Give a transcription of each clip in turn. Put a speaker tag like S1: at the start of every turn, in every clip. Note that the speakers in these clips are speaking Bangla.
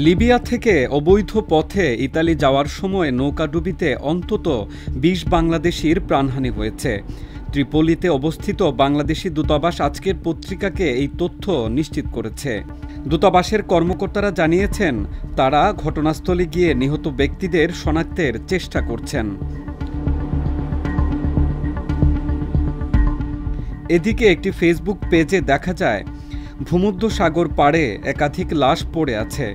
S1: লিবিয়া থেকে অবৈধ পথে ইতালি যাওয়ার সময় নৌকাডুবিতে অন্তত ২০ বাংলাদেশির প্রাণহানি হয়েছে। ত্রিপোলিতে অবস্থিত বাংলাদেশি দূতাবাস আজকের পত্রিকাকে এই তথ্য নিশ্চিত করেছে। দূতাবাসের কর্মকর্তারা জানিয়েছেন, তারা ঘটনাস্থলে গিয়ে নিহত ব্যক্তিদের শনাক্তের চেষ্টা করছেন। এদিকে একটি ফেসবুক পেজে দেখা যায়, ভূমধ্যসাগর পাড়ে একাধিক লাশ পড়ে আছে।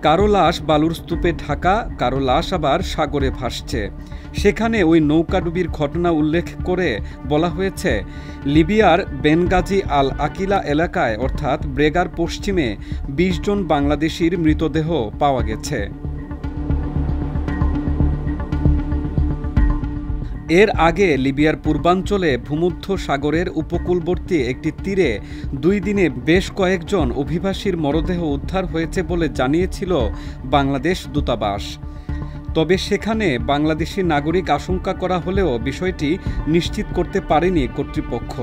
S1: কারো লাশ বালুর স্তূপে ঢাকা, কারো লাশ আবার সাগরে ভাসছে। সেখানে ওই নৌকাডুবির ঘটনা উল্লেখ করে বলা হয়েছে, লিবিয়ার বেনগাজি আল আকিলা এলাকায় অর্থাৎ ব্রেগার পশ্চিমে ২০ জন বাংলাদেশির মৃতদেহ পাওয়া গেছে। এর আগে লিবিয়ার পূর্বাঞ্চলে ভূমধ্যসাগরের উপকূলবর্তী একটি তীরে ২ দিনে বেশ কয়েকজন অভিবাসীর মরদেহ উদ্ধার হয়েছে বলে জানিয়েছিল বাংলাদেশ দূতাবাস। তবে সেখানে বাংলাদেশি নাগরিক আশঙ্কা করা হলেও বিষয়টি নিশ্চিত করতে পারেনি কর্তৃপক্ষ।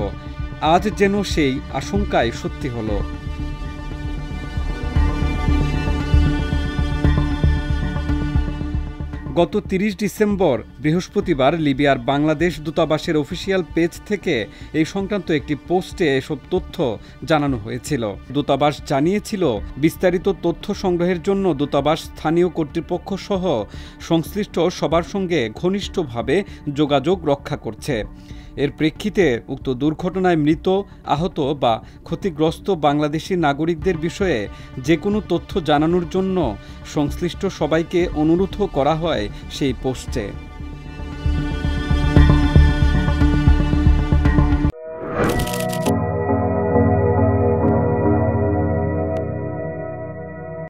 S1: আজ যেন সেই আশঙ্কাই সত্যি হলো। গত ৩০ ডিসেম্বর বৃহস্পতিবার লিবিয়ার বাংলাদেশ দূতাবাসের অফিসিয়াল পেজ থেকে এই সংক্রান্ত একটি পোস্টে এসব তথ্য জানানো হয়েছিল। দূতাবাস জানিয়েছিল, বিস্তারিত তথ্য সংগ্রহের জন্য দূতাবাস স্থানীয় কর্তৃপক্ষ সহ সংশ্লিষ্ট সবার সঙ্গে ঘনিষ্ঠভাবে যোগাযোগ রক্ষা করছে। এর প্রেক্ষিতে উক্ত দুর্ঘটনায় মৃত, আহত বা ক্ষতিগ্রস্ত বাংলাদেশি নাগরিকদের বিষয়ে যে কোনো তথ্য জানানোর জন্য সংশ্লিষ্ট সবাইকে অনুরোধ করা হয় সেই পোস্টে।